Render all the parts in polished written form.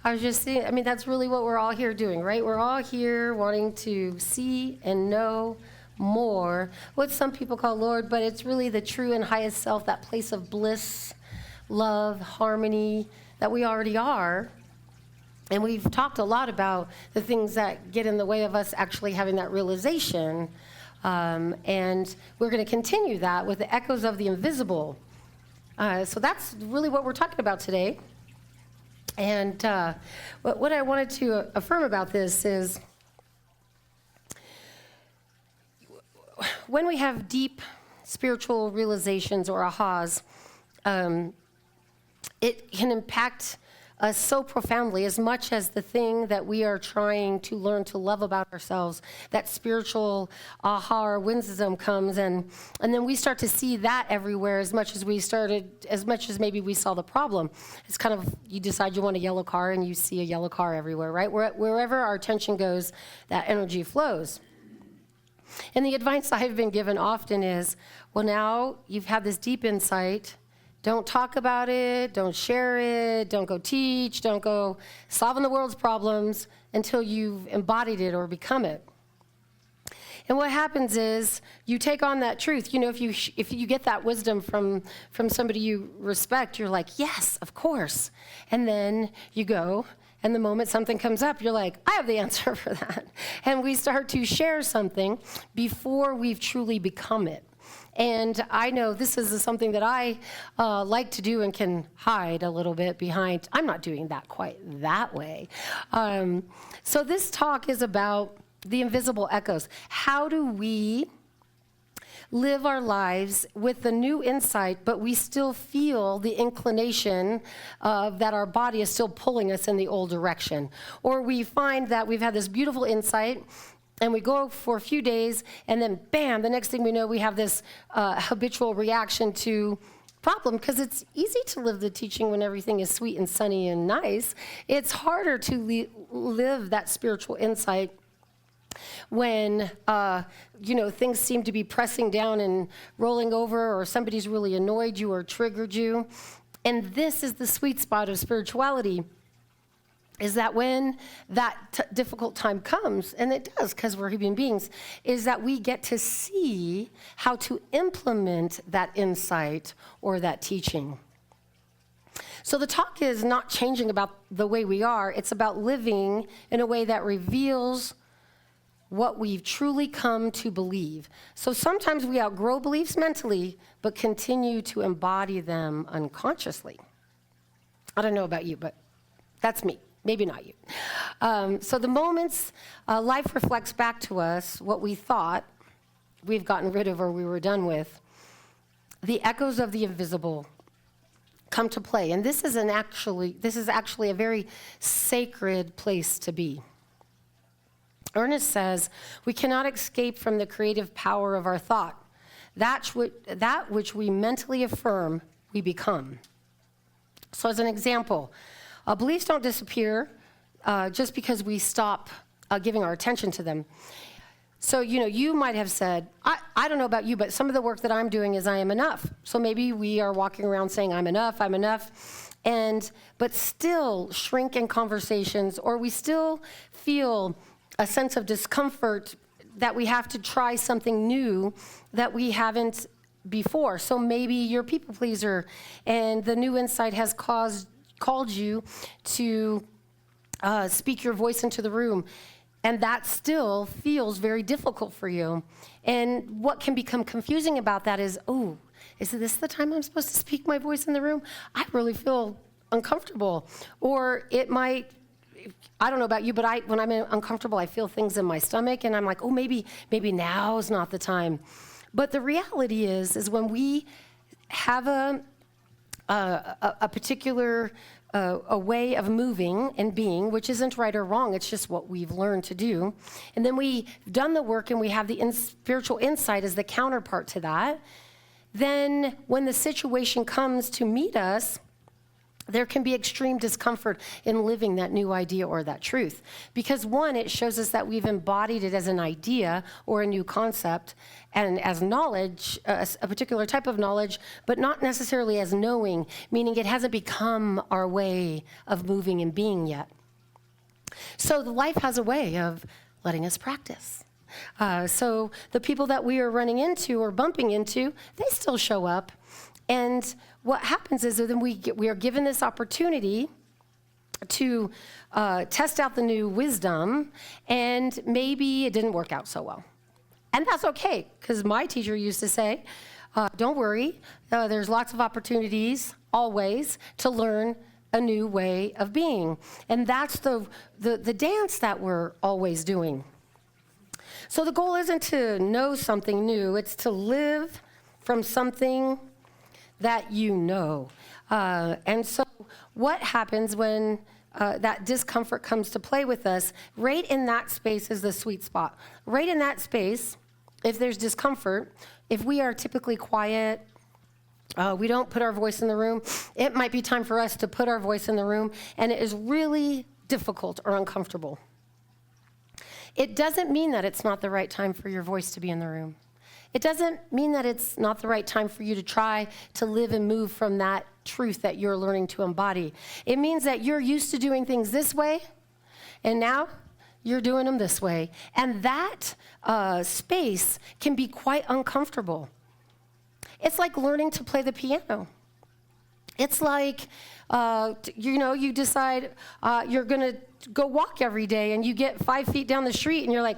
I was just saying, that's really what we're all here doing, right? We're all here wanting to see and know more, what some people call Lord, but it's really the true and highest self, that place of bliss, love, harmony that we already are. And we've talked a lot about the things that get in the way of us actually having that realization. And we're going to continue that with the echoes of the invisible. So that's really what we're talking about today. And what I wanted to affirm about this is when we have deep spiritual realizations or ahas, it can impact us so profoundly, as much as the thing that we are trying to learn to love about ourselves, that spiritual aha or wisdom comes, and then we start to see that everywhere as much as maybe we saw the problem. It's kind of, you decide you want a yellow car and you see a yellow car everywhere, right? Wherever our attention goes, that energy flows. And the advice I've been given often is, well, now you've had this deep insight. Don't talk about it, don't share it, don't go teach, don't go solving the world's problems until you've embodied it or become it. And what happens is you take on that truth. If you get that wisdom from somebody you respect, you're like, yes, of course. And then you go, and the moment something comes up, you're like, I have the answer for that. And we start to share something before we've truly become it. And I know this is something that I like to do and can hide a little bit behind. I'm not doing that quite that way. So this talk is about the invisible echoes. How do we live our lives with the new insight, but we still feel the inclination that our body is still pulling us in the old direction? Or we find that we've had this beautiful insight, and we go for a few days, and then bam, the next thing we know, we have this habitual reaction to problem, because it's easy to live the teaching when everything is sweet and sunny and nice. It's harder to live that spiritual insight when things seem to be pressing down and rolling over, or somebody's really annoyed you or triggered you. And this is the sweet spot of spirituality, is that when that difficult time comes, and it does because we're human beings, is that we get to see how to implement that insight or that teaching. So the talk is not changing about the way we are, it's about living in a way that reveals what we've truly come to believe. So sometimes we outgrow beliefs mentally, but continue to embody them unconsciously. I don't know about you, but that's me. Maybe not you. So the moments life reflects back to us what we thought we've gotten rid of or we were done with, the echoes of the invisible come to play. And this is actually a very sacred place to be. Ernest says, we cannot escape from the creative power of our thought. That which we mentally affirm, we become. So as an example, beliefs don't disappear just because we stop giving our attention to them. So, you might have said, I don't know about you, but some of the work that I'm doing is I am enough. So maybe we are walking around saying, I'm enough, but still shrink in conversations, or we still feel a sense of discomfort that we have to try something new that we haven't before. So maybe you're a people pleaser, and the new insight has called you to speak your voice into the room, and that still feels very difficult for you. And what can become confusing about that is, is this the time I'm supposed to speak my voice in the room? I really feel uncomfortable. Or it might, I don't know about you, but when I'm uncomfortable, I feel things in my stomach, and I'm like, maybe now is not the time. But the reality is when we have a particular a way of moving and being, which isn't right or wrong, it's just what we've learned to do. And then we've done the work and we have the spiritual insight as the counterpart to that. Then when the situation comes to meet us, there can be extreme discomfort in living that new idea or that truth. Because one, it shows us that we've embodied it as an idea or a new concept and as knowledge, a particular type of knowledge, but not necessarily as knowing, meaning it hasn't become our way of moving and being yet. So the life has a way of letting us practice. So the people that we are running into or bumping into, they still show up. And what happens is that then we are given this opportunity to test out the new wisdom, and maybe it didn't work out so well. And that's okay, because my teacher used to say, don't worry, there's lots of opportunities always to learn a new way of being. And that's the dance that we're always doing. So the goal isn't to know something new, it's to live from something that you know. And so what happens when that discomfort comes to play with us? Right in that space is the sweet spot. Right in that space, if there's discomfort, if we are typically quiet, we don't put our voice in the room, it might be time for us to put our voice in the room, and it is really difficult or uncomfortable. It doesn't mean that it's not the right time for your voice to be in the room. It doesn't mean that it's not the right time for you to try to live and move from that truth that you're learning to embody. It means that you're used to doing things this way, and now you're doing them this way. And that space can be quite uncomfortable. It's like learning to play the piano. It's like, you decide you're going to go walk every day, and you get 5 feet down the street, and you're like,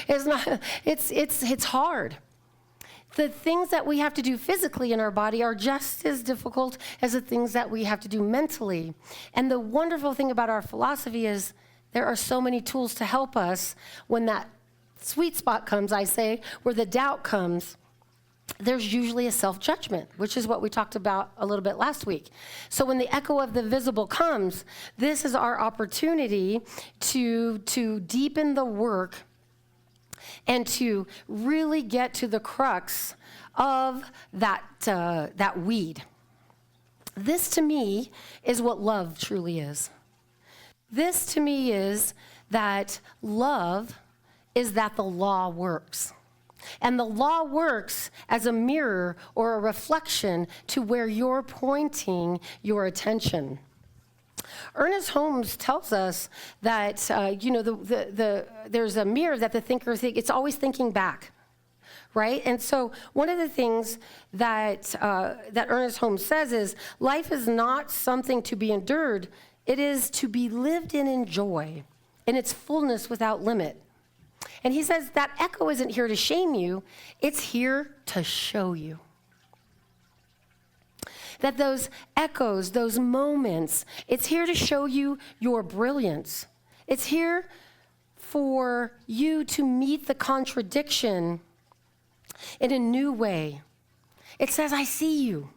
it's hard. The things that we have to do physically in our body are just as difficult as the things that we have to do mentally. And the wonderful thing about our philosophy is there are so many tools to help us when that sweet spot comes, I say, where the doubt comes. There's usually a self-judgment, which is what we talked about a little bit last week. So when the echo of the visible comes, this is our opportunity to deepen the work and to really get to the crux of that weed. This, to me, is what love truly is. This, to me, is that love is that the law works. And the law works as a mirror or a reflection to where you're pointing your attention. Ernest Holmes tells us that, there's a mirror that the thinker thinks, it's always thinking back, right? And so one of the things that Ernest Holmes says is, life is not something to be endured, it is to be lived in joy, in its fullness without limit. And he says that echo isn't here to shame you, it's here to show you. That those echoes, those moments, it's here to show you your brilliance. It's here for you to meet the contradiction in a new way. It says, I see you.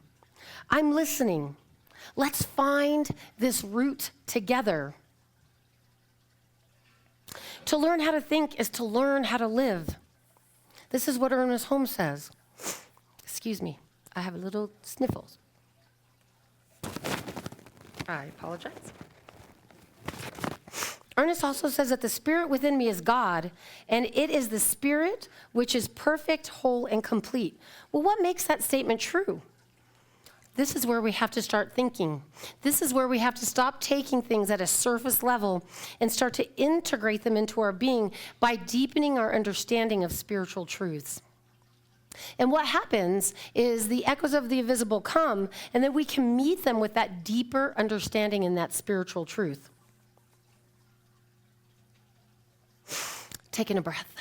I'm listening. Let's find this route together. To learn how to think is to learn how to live. This is what Ernest Holmes says. Excuse me, I have a little sniffles. I apologize. Ernest also says that the spirit within me is God, and it is the spirit which is perfect, whole, and complete. Well, what makes that statement true? This is where we have to start thinking. This is where we have to stop taking things at a surface level and start to integrate them into our being by deepening our understanding of spiritual truths. And what happens is the echoes of the invisible come, and then we can meet them with that deeper understanding in that spiritual truth. Taking a breath.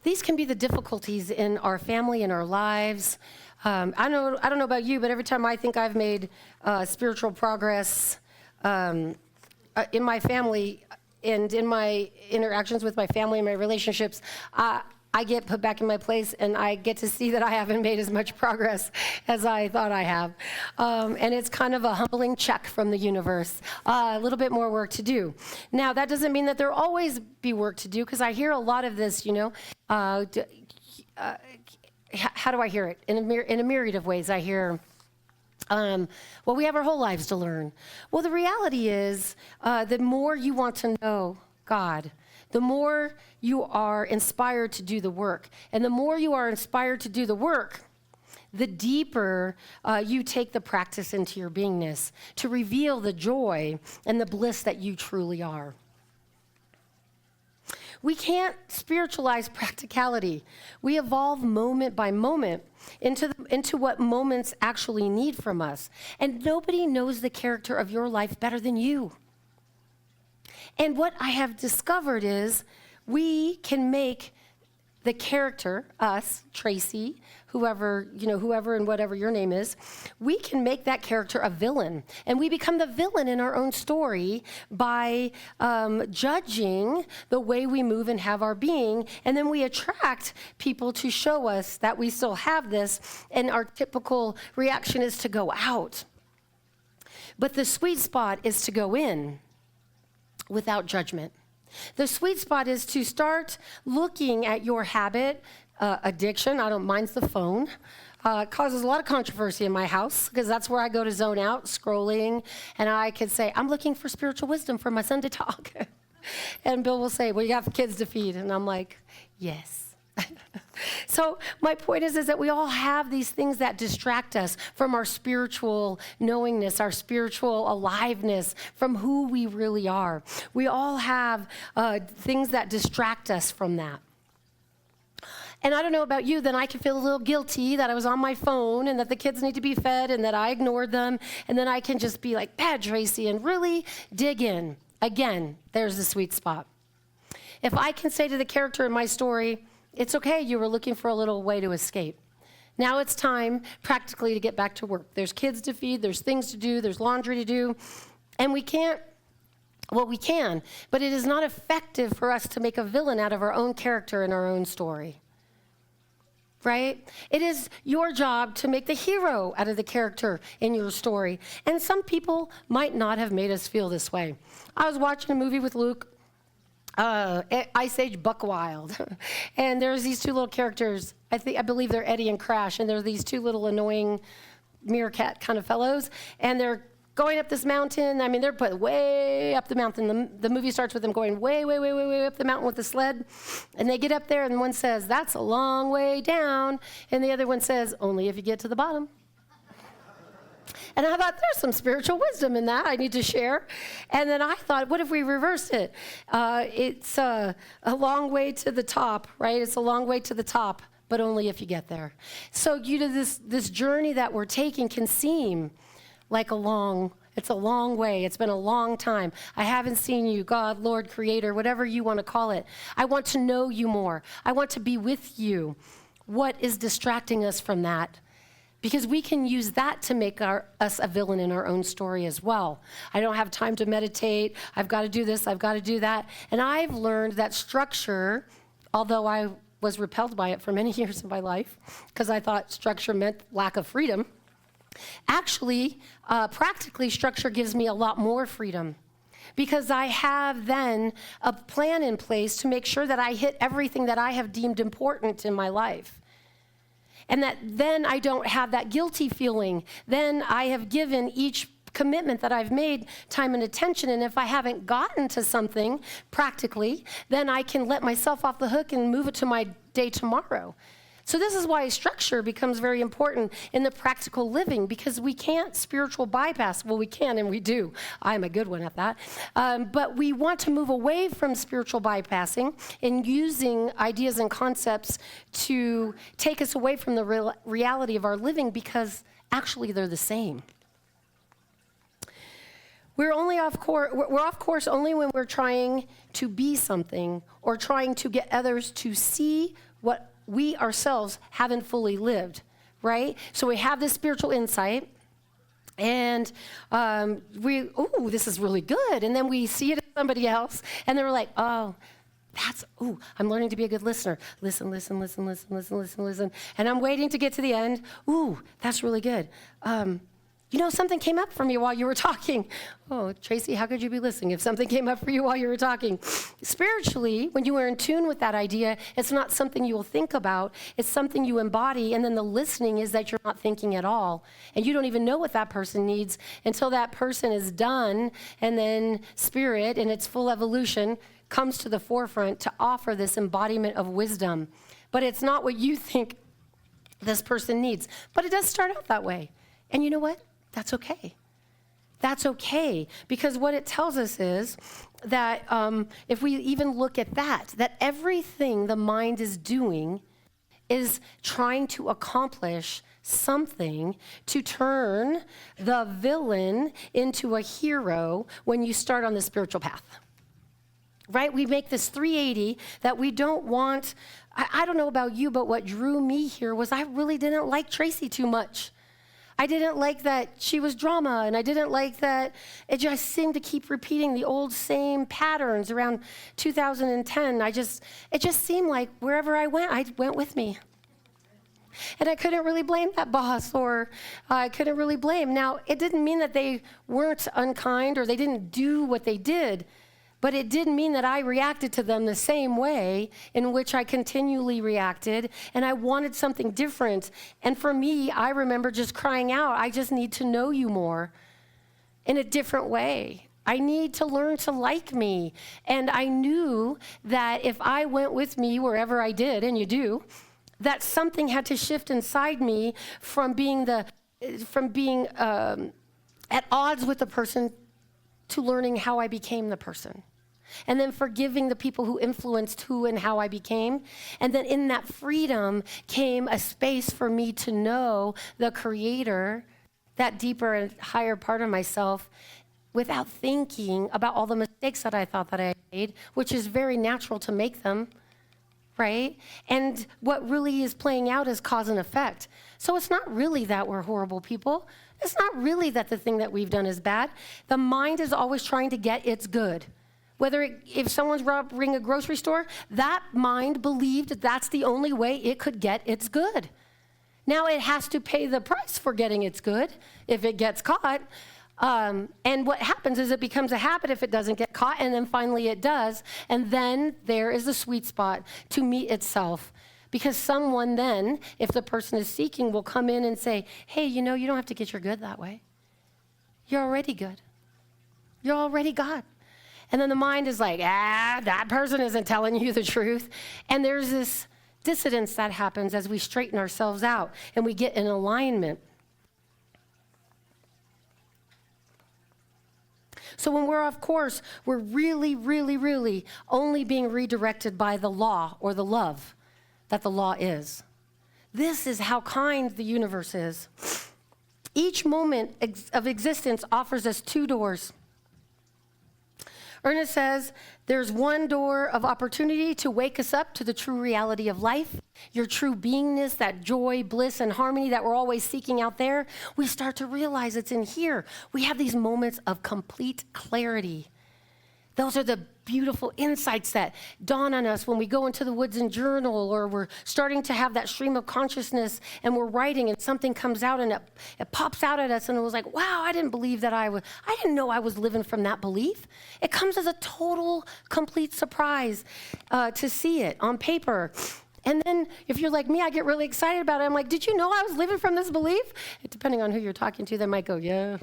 These can be the difficulties in our family and our lives. I don't know about you, but every time I think I've made spiritual progress in my family and in my interactions with my family and my relationships, I get put back in my place, and I get to see that I haven't made as much progress as I thought I have. And it's kind of a humbling check from the universe. A little bit more work to do. Now, that doesn't mean that there'll always be work to do, because I hear a lot of this, how do I hear it? In a myriad of ways, I hear, well, we have our whole lives to learn. Well, the reality is, the more you want to know God, the more you are inspired to do the work. And the more you are inspired to do the work, the deeper you take the practice into your beingness to reveal the joy and the bliss that you truly are. We can't spiritualize practicality. We evolve moment by moment into what moments actually need from us. And nobody knows the character of your life better than you. And what I have discovered is we can make the character, us, Tracey, whoever and whatever your name is, we can make that character a villain. And we become the villain in our own story by judging the way we move and have our being. And then we attract people to show us that we still have this. And our typical reaction is to go out. But the sweet spot is to go in without judgment. The sweet spot is to start looking at your habit, addiction. I don't mind the phone. It causes a lot of controversy in my house because that's where I go to zone out, scrolling, and I could say, I'm looking for spiritual wisdom for my son to talk. And Bill will say, well, you have kids to feed. And I'm like, yes. So my point is that we all have these things that distract us from our spiritual knowingness, our spiritual aliveness, from who we really are. We all have things that distract us from that. And I don't know about you, then I can feel a little guilty that I was on my phone and that the kids need to be fed and that I ignored them. And then I can just be like, bad Tracey, and really dig in. Again, there's the sweet spot. If I can say to the character in my story, it's okay, you were looking for a little way to escape. Now it's time practically to get back to work. There's kids to feed, there's things to do, there's laundry to do. And we can, but it is not effective for us to make a villain out of our own character in our own story. Right? It is your job to make the hero out of the character in your story. And some people might not have made us feel this way. I was watching a movie with Luke, Ice Age Buck Wild. And there's these two little characters. I believe they're Eddie and Crash. And they're these two little annoying meerkat kind of fellows. And they're going up this mountain. I mean, they're put way up the mountain. The movie starts with them going way, way, way, way, way up the mountain with the sled. And they get up there, and one says, that's a long way down. And the other one says, only if you get to the bottom. And I thought, there's some spiritual wisdom in that I need to share. And then I thought, what if we reversed it? It's a long way to the top, right? It's a long way to the top, but only if you get there. So this journey that we're taking can seem like it's a long way. It's been a long time. I haven't seen you, God, Lord, Creator, whatever you want to call it. I want to know you more. I want to be with you. What is distracting us from that? Because we can use that to make us a villain in our own story as well. I don't have time to meditate. I've got to do this. I've got to do that. And I've learned that structure, although I was repelled by it for many years of my life, because I thought structure meant lack of freedom. Actually, practically, structure gives me a lot more freedom because I have then a plan in place to make sure that I hit everything that I have deemed important in my life. And that then I don't have that guilty feeling. Then I have given each commitment that I've made time and attention. And if I haven't gotten to something practically, then I can let myself off the hook and move it to my day tomorrow. So this is why structure becomes very important in the practical living, because we can't spiritual bypass. Well, we can and we do. I'm a good one at that. But we want to move away from spiritual bypassing and using ideas and concepts to take us away from the reality of our living, because actually they're the same. We're off course only when we're trying to be something or trying to get others to see what we ourselves haven't fully lived, right? So we have this spiritual insight, and this is really good. And then we see it in somebody else, and they're like, I'm learning to be a good listener. Listen. And I'm waiting to get to the end. Ooh, that's really good. Something came up for me while you were talking. Oh, Tracey, how could you be listening if something came up for you while you were talking? Spiritually, when you are in tune with that idea, it's not something you will think about. It's something you embody, and then the listening is that you're not thinking at all. And you don't even know what that person needs until that person is done, and then spirit, in its full evolution, comes to the forefront to offer this embodiment of wisdom. But it's not what you think this person needs. But it does start out that way. And you know what? That's okay. That's okay, because what it tells us is that if we even look at that everything the mind is doing is trying to accomplish something to turn the villain into a hero when you start on the spiritual path. Right? We make this 380 that we don't want. I don't know about you, but what drew me here was I really didn't like Tracey too much. I didn't like that she was drama, and I didn't like that it just seemed to keep repeating the old same patterns around 2010. It just seemed like wherever I went with me. And I couldn't really blame that boss, or I couldn't really blame. Now, it didn't mean that they weren't unkind or they didn't do what they did, but it did mean that I reacted to them the same way in which I continually reacted, and I wanted something different. And for me, I remember just crying out, I just need to know you more in a different way. I need to learn to like me. And I knew that if I went with me wherever I did, and you do, that something had to shift inside me from being at odds with the person to learning how I became the person. And then forgiving the people who influenced who and how I became. And then in that freedom came a space for me to know the Creator, that deeper and higher part of myself, without thinking about all the mistakes that I thought that I made, which is very natural to make them, right? And what really is playing out is cause and effect. So it's not really that we're horrible people. It's not really that the thing that we've done is bad. The mind is always trying to get its good. If someone's robbing a grocery store, that mind believed that that's the only way it could get its good. Now it has to pay the price for getting its good if it gets caught. And what happens is it becomes a habit if it doesn't get caught, and then finally it does. And then there is a sweet spot to meet itself. Because someone then, if the person is seeking, will come in and say, hey, you don't have to get your good that way. You're already good. You're already God. And then the mind is like, that person isn't telling you the truth. And there's this dissidence that happens as we straighten ourselves out and we get in alignment. So when we're off course, we're really, really, really only being redirected by the law or the love that the law is. This is how kind the universe is. Each moment of existence offers us two doors. Ernest says, there's one door of opportunity to wake us up to the true reality of life, your true beingness, that joy, bliss, and harmony that we're always seeking out there. We start to realize it's in here. We have these moments of complete clarity. Those are the beautiful insights that dawn on us when we go into the woods and journal, or we're starting to have that stream of consciousness and we're writing and something comes out and it pops out at us and it was like, wow, I didn't know I was living from that belief. It comes as a total, complete surprise to see it on paper. And then if you're like me, I get really excited about it. I'm like, did you know I was living from this belief? Depending on who you're talking to, they might go, yeah.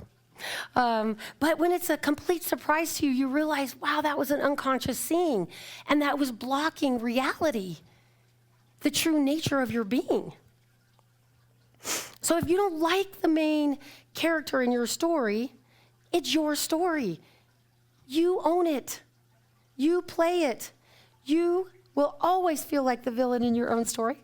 But when it's a complete surprise to you, you realize, wow, that was an unconscious seeing, and that was blocking reality, the true nature of your being. So if you don't like the main character in your story, it's your story. You own it. You play it. You will always feel like the villain in your own story,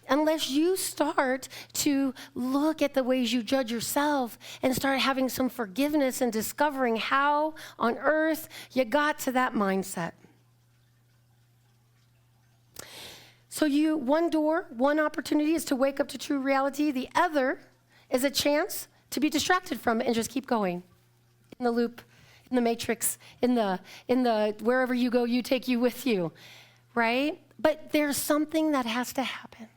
unless you start to look at the ways you judge yourself and start having some forgiveness and discovering how on earth you got to that mindset. So one door, one opportunity is to wake up to true reality. The other is a chance to be distracted from it and just keep going in the loop, in the matrix, in the wherever you go, you take you with you, right? But there's something that has to happen.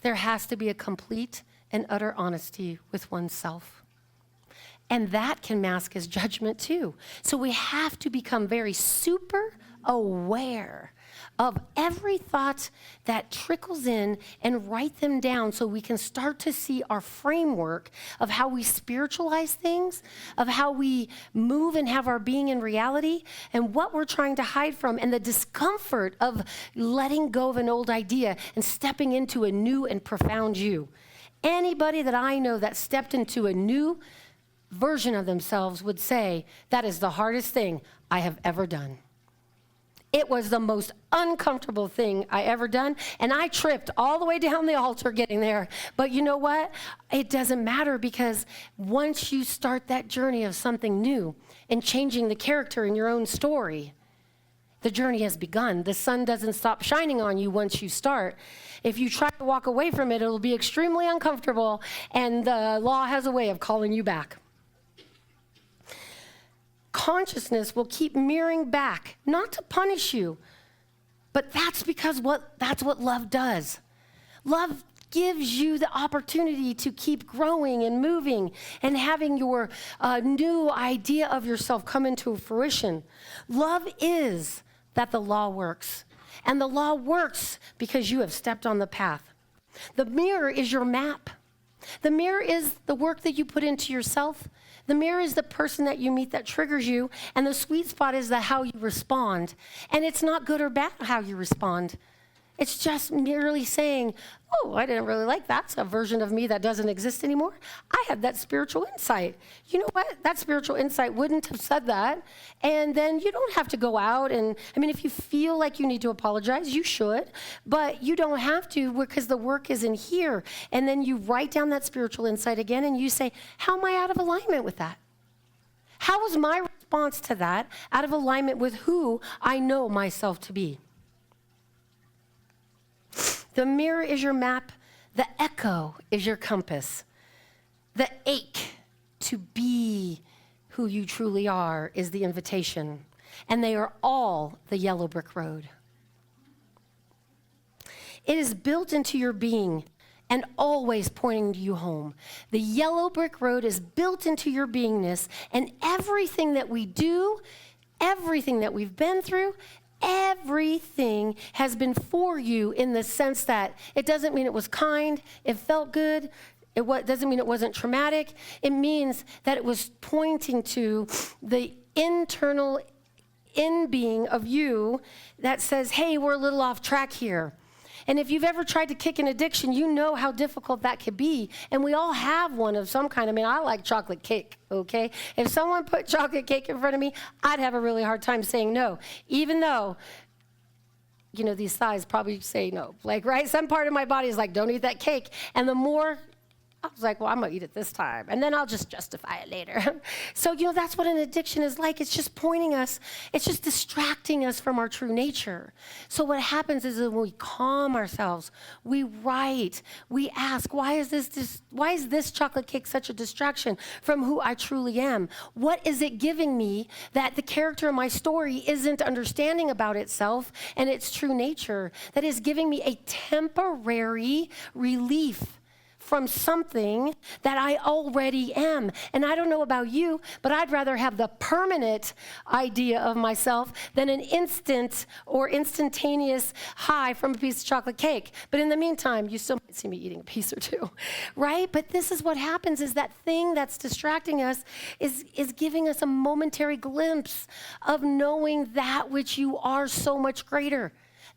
There has to be a complete and utter honesty with oneself. And that can mask as judgment too. So we have to become very super aware of every thought that trickles in and write them down so we can start to see our framework of how we spiritualize things, of how we move and have our being in reality, and what we're trying to hide from, and the discomfort of letting go of an old idea and stepping into a new and profound you. Anybody that I know that stepped into a new version of themselves would say, that is the hardest thing I have ever done. It was the most uncomfortable thing I ever done, and I tripped all the way down the altar getting there. But you know what? It doesn't matter, because once you start that journey of something new and changing the character in your own story, the journey has begun. The sun doesn't stop shining on you once you start. If you try to walk away from it, it'll be extremely uncomfortable, and the law has a way of calling you back. Consciousness will keep mirroring back, not to punish you, but that's because that's what love does. Love gives you the opportunity to keep growing and moving and having your new idea of yourself come into fruition. Love is that the law works, and the law works because you have stepped on the path. The mirror is your map. The mirror is the work that you put into yourself. The mirror is the person that you meet that triggers you, and the sweet spot is the how you respond. And it's not good or bad how you respond. It's just merely saying, oh, I didn't really like that. It's a version of me that doesn't exist anymore. I had that spiritual insight. You know what? That spiritual insight wouldn't have said that. And then you don't have to go out and, if you feel like you need to apologize, you should. But you don't have to, because the work is in here. And then you write down that spiritual insight again and you say, how am I out of alignment with that? How was my response to that out of alignment with who I know myself to be? The mirror is your map. The echo is your compass. The ache to be who you truly are is the invitation. And they are all the yellow brick road. It is built into your being and always pointing you home. The yellow brick road is built into your beingness, and everything that we do, everything that we've been through, everything has been for you, in the sense that it doesn't mean it was kind, it felt good, doesn't mean it wasn't traumatic. It means that it was pointing to the internal in-being of you that says, hey, we're a little off track here. And if you've ever tried to kick an addiction, you know how difficult that could be. And we all have one of some kind. I like chocolate cake, okay? If someone put chocolate cake in front of me, I'd have a really hard time saying no, even though, these thighs probably say no. Right? Some part of my body is like, don't eat that cake. And the more, I was like, well, I'm going to eat it this time, and then I'll just justify it later. So, that's what an addiction is like. It's just pointing us, it's just distracting us from our true nature. So what happens is that when we calm ourselves, we write, we ask, why is this chocolate cake such a distraction from who I truly am? What is it giving me that the character of my story isn't understanding about itself and its true nature, that is giving me a temporary relief from something that I already am? And I don't know about you, but I'd rather have the permanent idea of myself than an instant or instantaneous high from a piece of chocolate cake. But in the meantime, you still might see me eating a piece or two, right? But this is what happens, is that thing that's distracting us is giving us a momentary glimpse of knowing that which you are so much greater.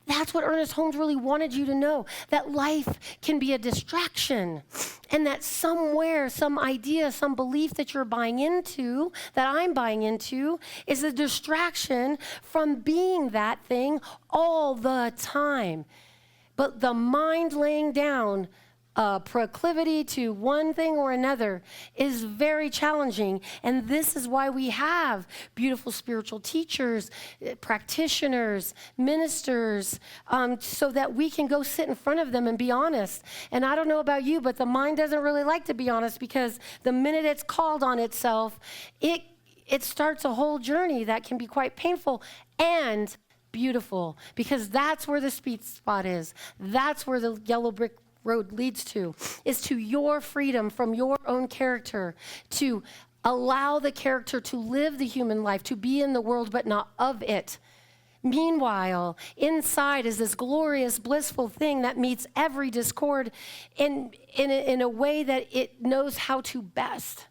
That's what Ernest Holmes really wanted you to know, that life can be a distraction, and that somewhere, some idea, some belief that you're buying into, that I'm buying into, is a distraction from being that thing all the time. But the mind laying down proclivity to one thing or another is very challenging. And this is why we have beautiful spiritual teachers, practitioners, ministers, so that we can go sit in front of them and be honest. And I don't know about you, but the mind doesn't really like to be honest, because the minute it's called on itself, it starts a whole journey that can be quite painful and beautiful, because that's where the sweet spot is. That's where the yellow brick road leads to, is to your freedom from your own character, to allow the character to live the human life, to be in the world but not of it. Meanwhile, inside is this glorious, blissful thing that meets every discord in a way that it knows how to best.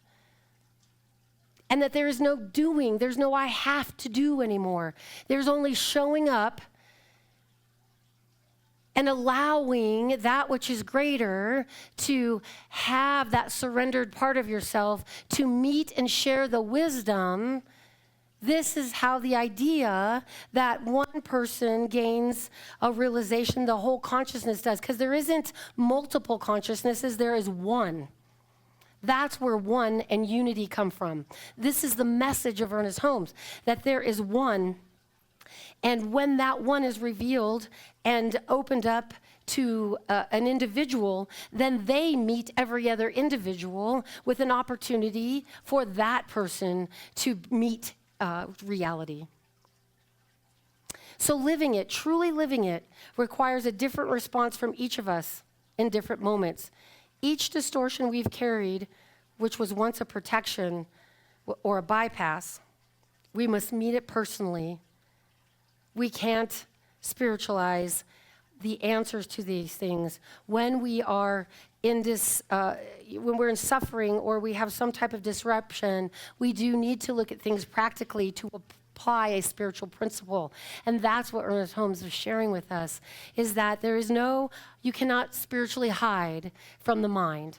And that there is no doing, there's no I have to do anymore. There's only showing up and allowing that which is greater to have that surrendered part of yourself to meet and share the wisdom. This is how the idea that one person gains a realization, the whole consciousness does, because there isn't multiple consciousnesses, there is one. That's where one and unity come from. This is the message of Ernest Holmes, that there is one, and when that one is revealed and opened up to an individual, then they meet every other individual with an opportunity for that person to meet reality. So living it, truly living it, requires a different response from each of us in different moments. Each distortion we've carried, which was once a protection or a bypass, we must meet it personally. We can't spiritualize the answers to these things. When we are in this, when we're in suffering or we have some type of disruption, we do need to look at things practically to apply a spiritual principle. And that's what Ernest Holmes is sharing with us, is that there is no, you cannot spiritually hide from the mind.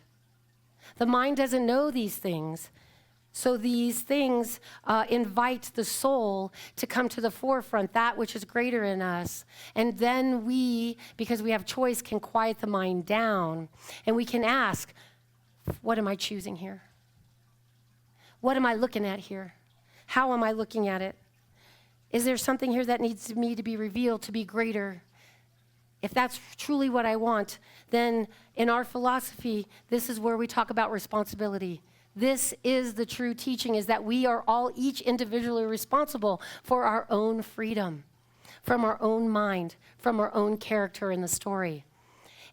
The mind doesn't know these things. So these things invite the soul to come to the forefront, that which is greater in us. And then we, because we have choice, can quiet the mind down. And we can ask, what am I choosing here? What am I looking at here? How am I looking at it? Is there something here that needs me to be revealed, to be greater? If that's truly what I want, then in our philosophy, this is where we talk about responsibility. This is the true teaching, is that we are all each individually responsible for our own freedom, from our own mind, from our own character in the story.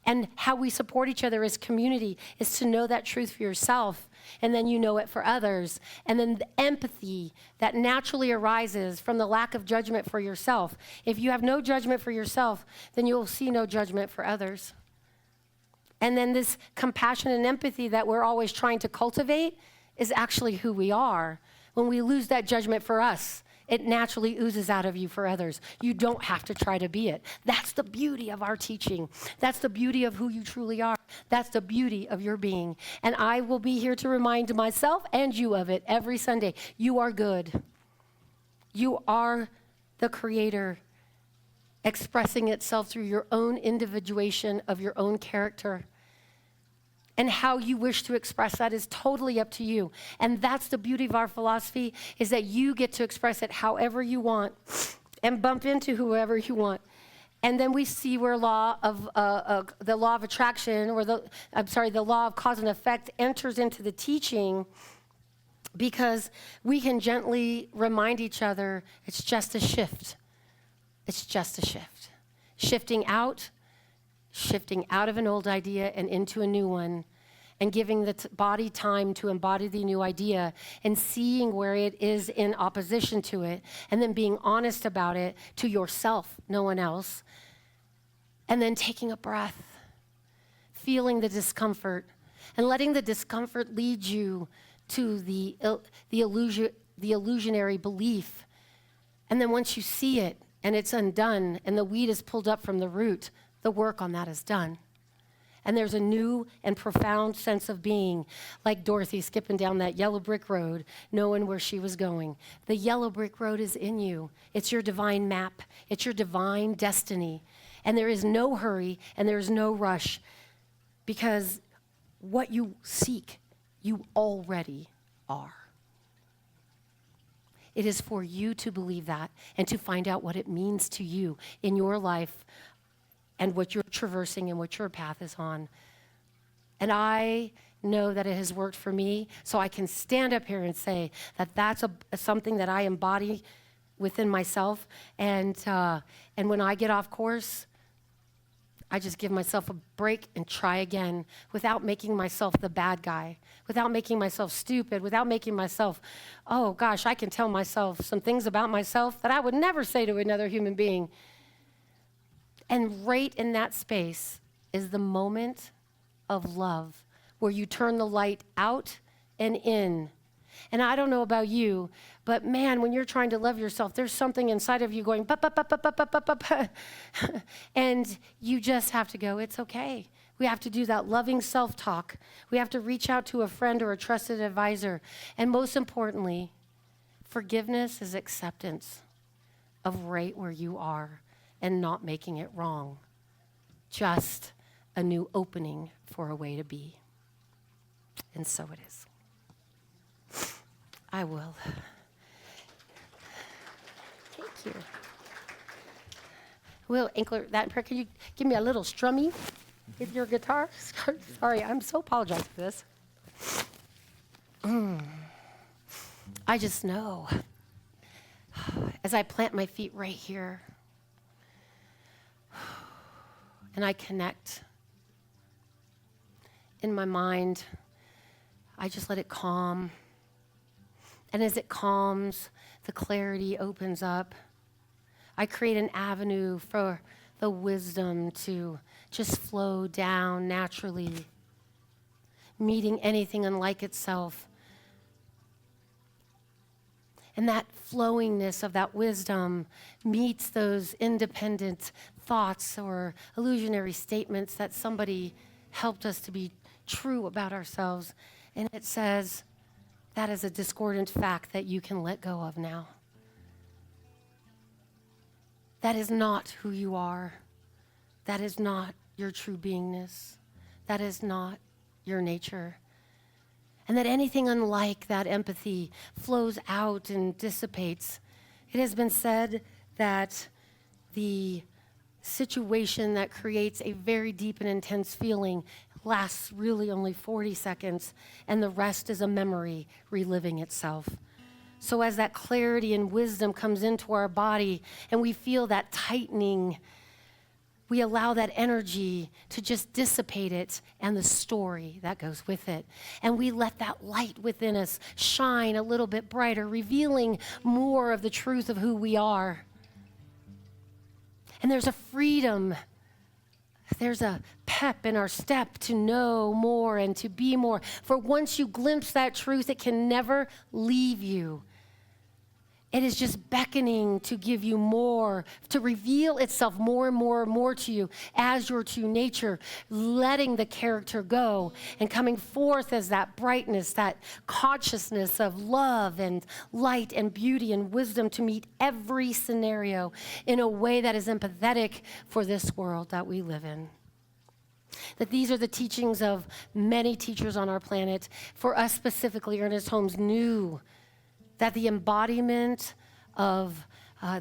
And how we support each other as community is to know that truth for yourself, and then you know it for others. And then the empathy that naturally arises from the lack of judgment for yourself. If you have no judgment for yourself, then you'll see no judgment for others. And then this compassion and empathy that we're always trying to cultivate is actually who we are. When we lose that judgment for us, it naturally oozes out of you for others. You don't have to try to be it. That's the beauty of our teaching. That's the beauty of who you truly are. That's the beauty of your being. And I will be here to remind myself and you of it every Sunday. You are good. You are the creator expressing itself through your own individuation of your own character. And how you wish to express that is totally up to you. And that's the beauty of our philosophy, is that you get to express it however you want and bump into whoever you want. And then we see where the law of attraction, or the law of cause and effect enters into the teaching, because we can gently remind each other it's just a shift. It's just a shift. Shifting out of an old idea and into a new one, and giving the body time to embody the new idea, and seeing where it is in opposition to it, and then being honest about it to yourself, no one else, and then taking a breath, feeling the discomfort, and letting the discomfort lead you to the illusionary belief. And then once you see it, and it's undone, and the weed is pulled up from the root, the work on that is done. And there's a new and profound sense of being, like Dorothy skipping down that yellow brick road, knowing where she was going. The yellow brick road is in you. It's your divine map. It's your divine destiny. And there is no hurry, and there is no rush, because what you seek, you already are. It is for you to believe that and to find out what it means to you in your life and what you're traversing and what your path is on. And I know that it has worked for me, so I can stand up here and say that that's something that I embody within myself. And when I get off course, I just give myself a break and try again without making myself the bad guy, without making myself stupid, without making myself, oh gosh, I can tell myself some things about myself that I would never say to another human being. And right in that space is the moment of love where you turn the light out and in. And I don't know about you, but man, when you're trying to love yourself, there's something inside of you going, "Bup, bup, bup, bup, bup, bup, bup, bup." And you just have to go, it's okay. We have to do that loving self-talk. We have to reach out to a friend or a trusted advisor. And most importantly, forgiveness is acceptance of right where you are and not making it wrong. Just a new opening for a way to be. And so it is. I will. Thank you. Will Inkler, that prayer, can you give me a little strummy with your guitar? Sorry, I'm so apologize for this. I just know, as I plant my feet right here, and I connect in my mind, I just let it calm. And as it calms, the clarity opens up. I create an avenue for the wisdom to just flow down naturally, meeting anything unlike itself. And that flowingness of that wisdom meets those independent thoughts or illusionary statements that somebody helped us to be true about ourselves. And it says, that is a discordant fact that you can let go of now. That is not who you are. That is not your true beingness. That is not your nature. And that anything unlike that empathy flows out and dissipates. It has been said that the situation that creates a very deep and intense feeling lasts really only 40 seconds, and the rest is a memory reliving itself. So as that clarity and wisdom comes into our body and we feel that tightening, we allow that energy to just dissipate it and the story that goes with it. And we let that light within us shine a little bit brighter, revealing more of the truth of who we are. And there's a freedom. There's a pep in our step to know more and to be more. For once you glimpse that truth, it can never leave you. It is just beckoning to give you more, to reveal itself more and more and more to you as your true nature, letting the character go and coming forth as that brightness, that consciousness of love and light and beauty and wisdom to meet every scenario in a way that is empathetic for this world that we live in. That these are the teachings of many teachers on our planet. For us specifically, Ernest Holmes knew that the embodiment of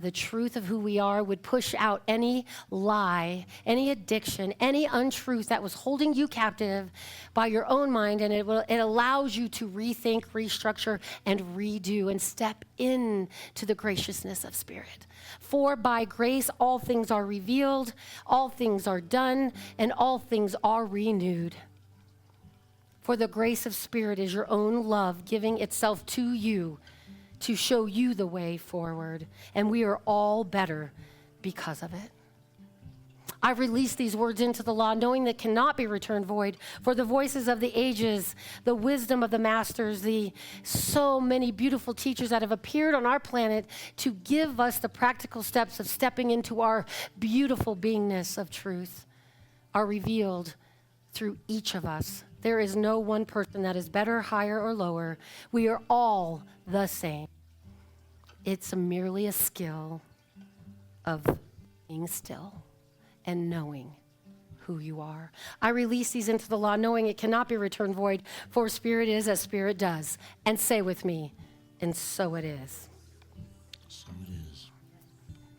the truth of who we are would push out any lie, any addiction, any untruth that was holding you captive by your own mind, and it allows you to rethink, restructure, and redo and step in to the graciousness of Spirit. For by grace all things are revealed, all things are done, and all things are renewed. For the grace of Spirit is your own love giving itself to you to show you the way forward, and we are all better because of it. I release these words into the law, knowing that cannot be returned void, for the voices of the ages, the wisdom of the masters, the so many beautiful teachers that have appeared on our planet to give us the practical steps of stepping into our beautiful beingness of truth are revealed through each of us. There is no one person that is better, higher, or lower. We are all the same. It's merely a skill of being still and knowing who you are. I release these into the law, knowing it cannot be returned void, for Spirit is as Spirit does. And say with me, and so it is.